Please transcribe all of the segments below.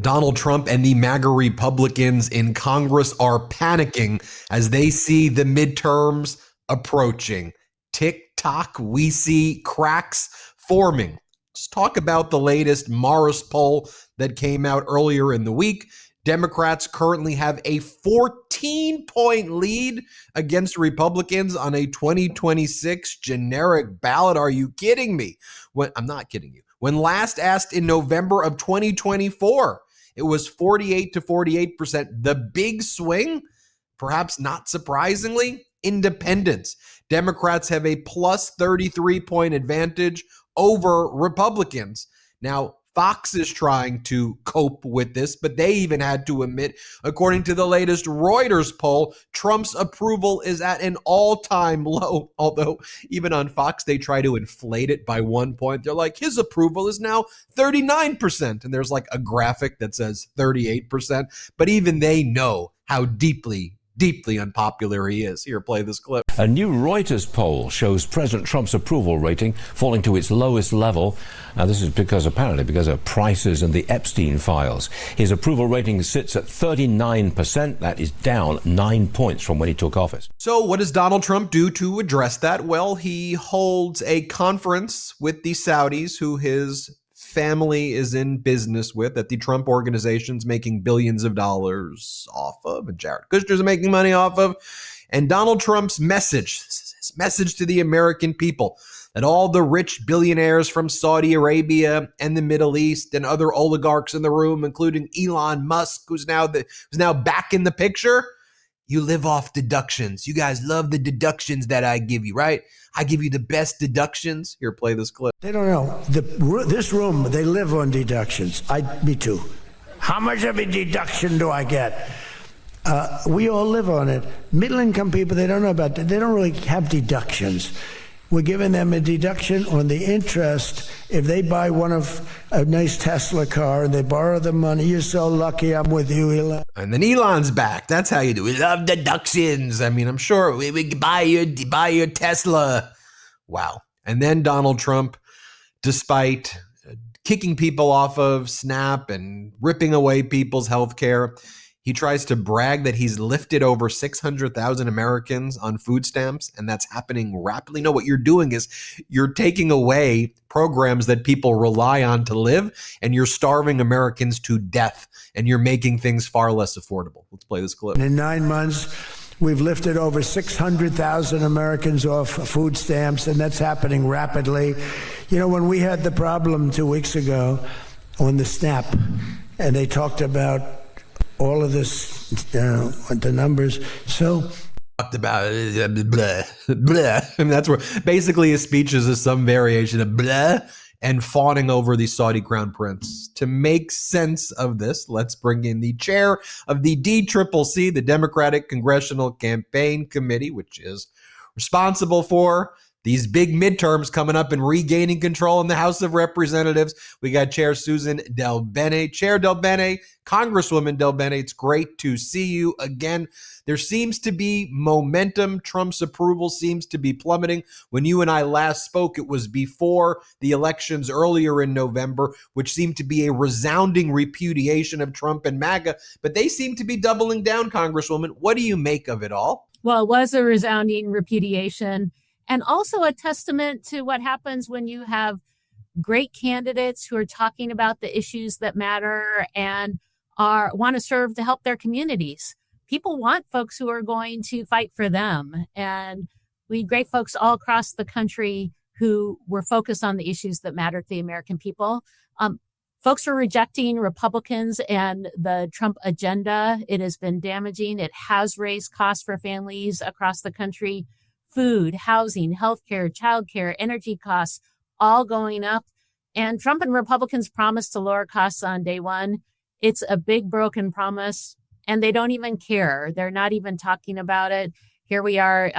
Donald Trump and the MAGA Republicans in Congress are panicking as they see the midterms approaching. Tick-tock, we see cracks forming. Let's talk about the latest Morris poll that came out earlier in the week. Democrats currently have a 14-point lead against Republicans on a 2026 generic ballot. Are you kidding me? I'm not kidding you. When last asked in November of 2024, it was 48 to 48%. The big swing, perhaps not surprisingly, independents. Democrats have a plus 33-point advantage over Republicans. Now, Fox is trying to cope with this, but they even had to admit, according to the latest Reuters poll, Trump's approval is at an all-time low. Although even on Fox, they try to inflate it by 1 point. They're like, his approval is now 39%. And there's like a graphic that says 38%. But even they know how deeply unpopular he is. Here, play this clip. A new Reuters poll shows President Trump's approval rating falling to its lowest level. This is apparently because of prices and the Epstein files. His approval rating sits at 39%. That is down 9 points from when he took office. So what does Donald Trump do to address that? Well, he holds a conference with the Saudis, who his family is in business with, that the Trump organization's making billions of dollars off of, and Jared Kushner's making money off of. And Donald Trump's message, his message to the American people, that all the rich billionaires from Saudi Arabia and the Middle East and other oligarchs in the room, including Elon Musk, who's now back in the picture, you live off deductions. You guys love the deductions that I give you, right? I give you the best deductions. Here, play this clip. They don't know. This room, they live on deductions. Me too. How much of a deduction do I get? We all live on it. Middle-income people, they don't know about that. They don't really have deductions. We're giving them a deduction on the interest if they buy a nice Tesla car and they borrow the money. You're so lucky I'm with you, Elon. And then Elon's back. That's how you do it. We love deductions. I mean, I'm sure we buy your Tesla. Wow. And then Donald Trump, despite kicking people off of SNAP and ripping away people's health care, he tries to brag that he's lifted over 600,000 Americans on food stamps, and that's happening rapidly. No, what you're doing is you're taking away programs that people rely on to live, and you're starving Americans to death, and you're making things far less affordable. Let's play this clip. In 9 months, we've lifted over 600,000 Americans off food stamps, and that's happening rapidly. You know, when we had the problem 2 weeks ago on the SNAP, and they talked about all of this, the numbers. So talked about blah, blah. And that's where basically his speech is some variation of blah and fawning over the Saudi crown prince. To make sense of this, let's bring in the chair of the DCCC, the Democratic Congressional Campaign Committee, which is responsible for these big midterms coming up and regaining control in the House of Representatives. We got Chair Suzan DelBene. Chair DelBene, Congresswoman DelBene, it's great to see you again. There seems to be momentum. Trump's approval seems to be plummeting. When you and I last spoke, it was before the elections earlier in November, which seemed to be a resounding repudiation of Trump and MAGA. But they seem to be doubling down, Congresswoman. What do you make of it all? Well, it was a resounding repudiation, and also a testament to what happens when you have great candidates who are talking about the issues that matter and want to serve to help their communities. People want folks who are going to fight for them. And we had great folks all across the country who were focused on the issues that matter to the American people. Folks are rejecting Republicans and the Trump agenda. It has been damaging. It has raised costs for families across the country. Food, housing, healthcare, childcare, energy costs, all going up. And Trump and Republicans promised to lower costs on day one. It's a big broken promise, and they don't even care. They're not even talking about it. Here we are.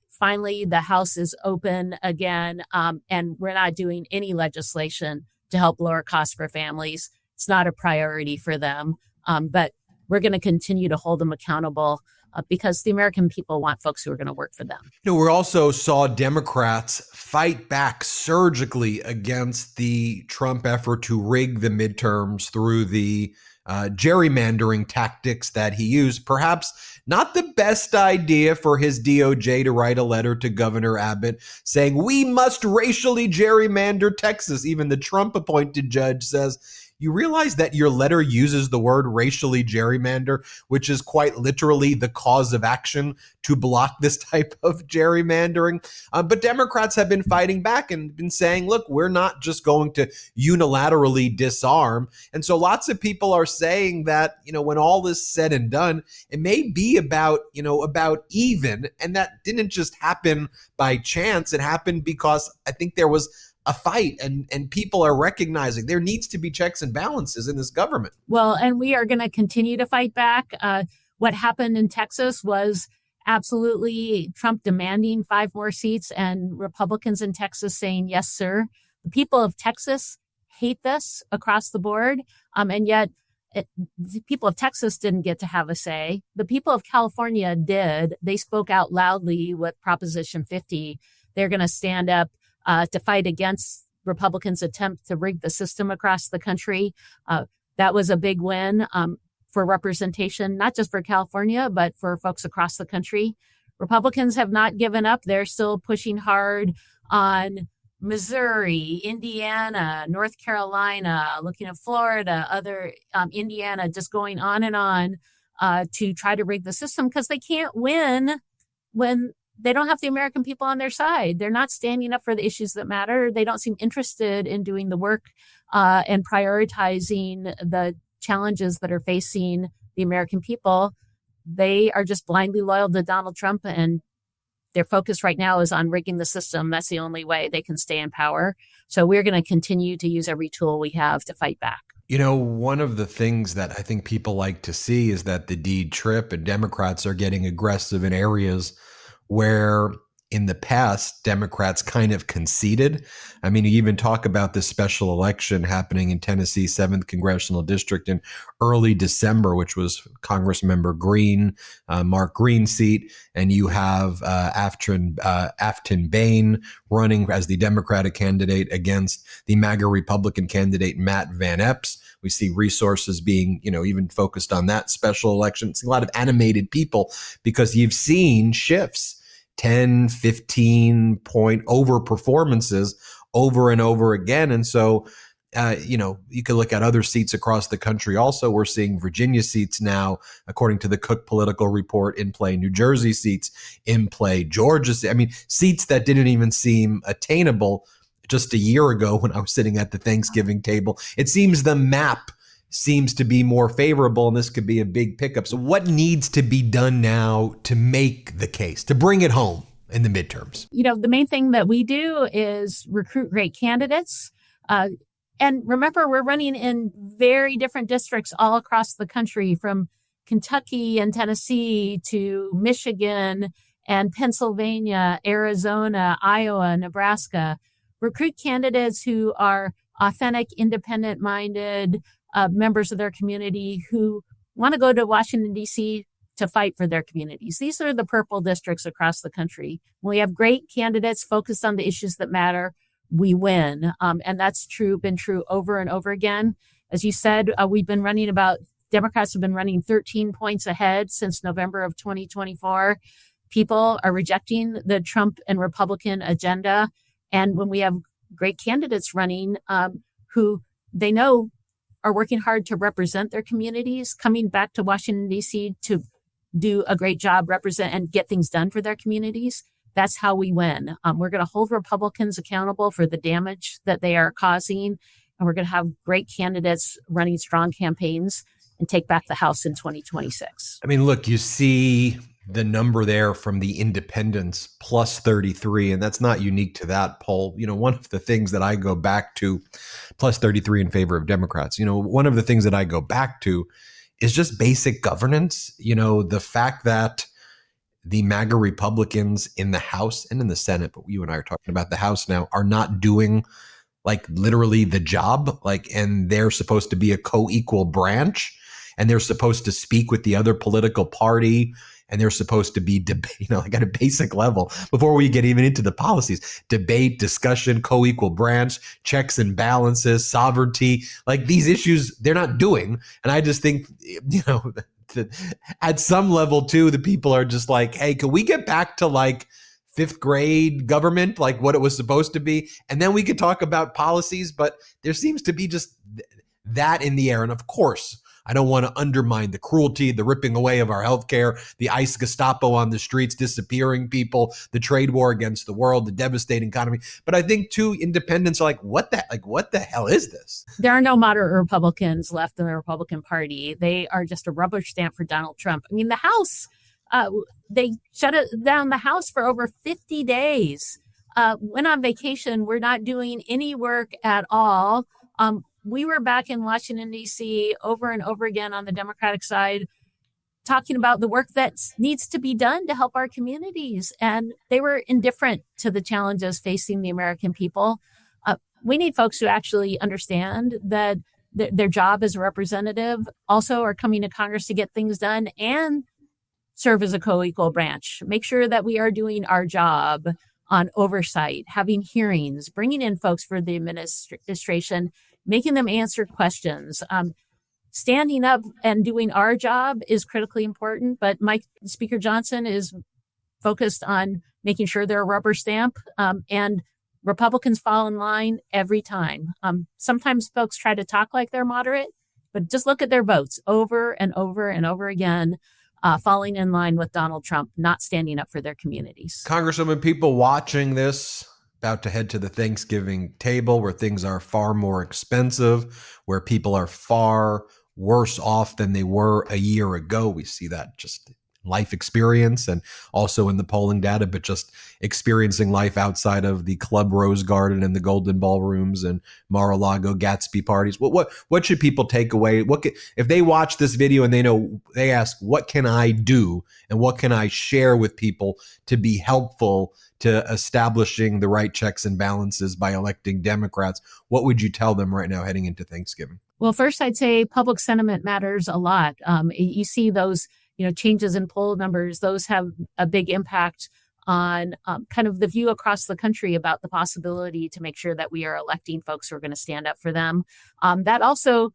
Finally, the House is open again, and we're not doing any legislation to help lower costs for families. It's not a priority for them, but we're going to continue to hold them accountable because the American people want folks who are going to work for them. You know, we also saw Democrats fight back surgically against the Trump effort to rig the midterms through the gerrymandering tactics that he used. Perhaps not the best idea for his DOJ to write a letter to Governor Abbott saying, we must racially gerrymander Texas. Even the Trump-appointed judge says, you realize that your letter uses the word racially gerrymander, which is quite literally the cause of action to block this type of gerrymandering. But Democrats have been fighting back and been saying, look, we're not just going to unilaterally disarm. And so lots of people are saying that, when all is said and done, it may be about even. And that didn't just happen by chance. It happened because I think there was a fight and people are recognizing there needs to be checks and balances in this government. Well, and we are going to continue to fight back. What happened in Texas was absolutely Trump demanding 5 more seats and Republicans in Texas saying, yes, sir. The people of Texas hate this across the board. And yet the people of Texas didn't get to have a say. The people of California did. They spoke out loudly with Proposition 50. They're going to stand up to fight against Republicans' attempt to rig the system across the country. That was a big win for representation, not just for California, but for folks across the country. Republicans have not given up. They're still pushing hard on Missouri, Indiana, North Carolina, looking at Florida, other Indiana, just going on and on to try to rig the system because they can't win when they don't have the American people on their side. They're not standing up for the issues that matter. They don't seem interested in doing the work and prioritizing the challenges that are facing the American people. They are just blindly loyal to Donald Trump, and their focus right now is on rigging the system. That's the only way they can stay in power. So we're going to continue to use every tool we have to fight back. One of the things that I think people like to see is that the deed trip and Democrats are getting aggressive in areas where in the past, Democrats kind of conceded. I mean, you even talk about this special election happening in Tennessee, 7th Congressional District in early December, which was Congressmember Green, Mark Green's seat. And you have Afton Bain running as the Democratic candidate against the MAGA Republican candidate, Matt Van Epps. We see resources being, even focused on that special election. It's a lot of animated people because you've seen shifts, 10, 15 point over performances over and over again. And so, you can look at other seats across the country. Also, we're seeing Virginia seats now, according to the Cook Political Report, in play, New Jersey seats in play, Georgia. Seats that didn't even seem attainable just a year ago when I was sitting at the Thanksgiving table. It seems the map seems to be more favorable, and this could be a big pickup. So what needs to be done now to make the case, to bring it home in the midterms? The main thing that we do is recruit great candidates. And remember, we're running in very different districts all across the country, from Kentucky and Tennessee to Michigan and Pennsylvania, Arizona, Iowa, Nebraska. Recruit candidates who are authentic, independent-minded members of their community who want to go to Washington, D.C. to fight for their communities. These are the purple districts across the country. When we have great candidates focused on the issues that matter, we win. And that's been true over and over again. As you said, Democrats have been running 13 points ahead since November of 2024. People are rejecting the Trump and Republican agenda. And when we have great candidates running who they know are working hard to represent their communities, coming back to Washington, D.C. to do a great job, represent and get things done for their communities, that's how we win. We're going to hold Republicans accountable for the damage that they are causing, and we're going to have great candidates running strong campaigns and take back the House in 2026. Look, you see the number there from the independents, plus 33, and that's not unique to that poll. One of the things that I go back to, plus 33 in favor of Democrats, one of the things that I go back to is just basic governance. The fact that the MAGA Republicans in the House and in the Senate, but you and I are talking about the House now, are not doing literally the job, and they're supposed to be a co-equal branch, and they're supposed to speak with the other political party and they're supposed to be debate, like at a basic level before we get even into the policies, debate, discussion, co-equal branch, checks and balances, sovereignty, like these issues they're not doing. And I just think, at some level too, the people are just like, hey, can we get back to like fifth grade government, like what it was supposed to be? And then we could talk about policies, but there seems to be just that in the air. And of course, I don't want to undermine the cruelty, the ripping away of our healthcare, the ICE Gestapo on the streets, disappearing people, the trade war against the world, the devastating economy. But I think too, independents are like, what the hell is this? There are no moderate Republicans left in the Republican Party. They are just a rubber stamp for Donald Trump. I mean, the House, they shut down the House for over 50 days. Went on vacation. We're not doing any work at all. We were back in Washington, D.C. over and over again on the Democratic side, talking about the work that needs to be done to help our communities. And they were indifferent to the challenges facing the American people. We need folks who actually understand that their job as a representative also are coming to Congress to get things done and serve as a co-equal branch. Make sure that we are doing our job on oversight, having hearings, bringing in folks for the administration, making them answer questions. Standing up and doing our job is critically important, but Speaker Johnson is focused on making sure they're a rubber stamp, and Republicans fall in line every time. Sometimes folks try to talk like they're moderate, but just look at their votes over and over and over again, falling in line with Donald Trump, not standing up for their communities. Congresswoman, people watching this, about to head to the Thanksgiving table where things are far more expensive, where people are far worse off than they were a year ago. We see that just life experience and also in the polling data, but just experiencing life outside of the Club Rose Garden and the Golden Ballrooms and Mar-a-Lago Gatsby parties. What should people take away? If they watch this video and they ask, what can I do and what can I share with people to be helpful to establishing the right checks and balances by electing Democrats? What would you tell them right now heading into Thanksgiving? Well, first, I'd say public sentiment matters a lot. You see those changes in poll numbers, those have a big impact on kind of the view across the country about the possibility to make sure that we are electing folks who are going to stand up for them. That also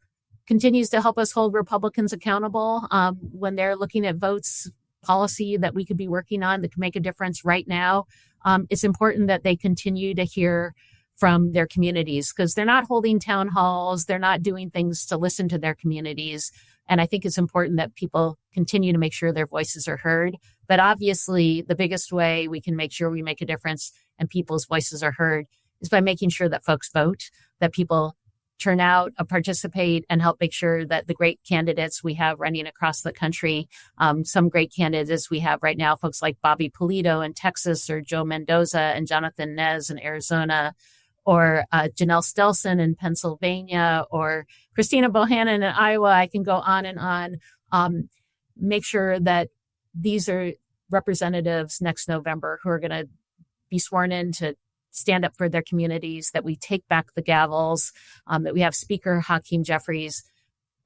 continues to help us hold Republicans accountable when they're looking at votes, policy that we could be working on that can make a difference right now. It's important that they continue to hear from their communities because they're not holding town halls. They're not doing things to listen to their communities. And I think it's important that people continue to make sure their voices are heard. But obviously, the biggest way we can make sure we make a difference and people's voices are heard is by making sure that folks vote, that people turn out, participate, and help make sure that the great candidates we have running across the country, some great candidates we have right now, folks like Bobby Polito in Texas or Joe Mendoza and Jonathan Nez in Arizona, or Janelle Stelson in Pennsylvania, or Christina Bohannon in Iowa. I can go on and on. Make sure that these are representatives next November who are going to be sworn in to stand up for their communities, that we take back the gavels, that we have Speaker Hakeem Jeffries.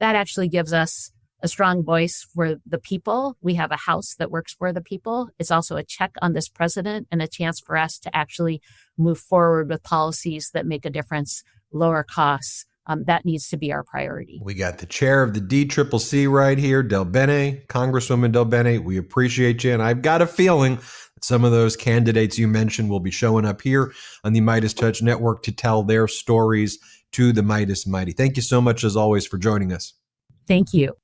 That actually gives us a strong voice for the people. We have a House that works for the people. It's also a check on this president and a chance for us to actually move forward with policies that make a difference, lower costs. That needs to be our priority. We got the chair of the DCCC right here, DelBene, Congresswoman DelBene. We appreciate you. And I've got a feeling that some of those candidates you mentioned will be showing up here on the MeidasTouch Network to tell their stories to the Meidas Mighty. Thank you so much, as always, for joining us. Thank you.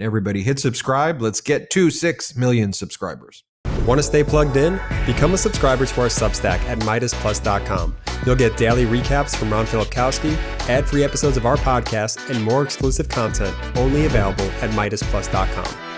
Everybody hit subscribe. Let's get to 6 million subscribers. Want to stay plugged in? Become a subscriber to our Substack at MeidasPlus.com. You'll get daily recaps from Ron Filipkowski, ad-free episodes of our podcast, and more exclusive content only available at MeidasPlus.com.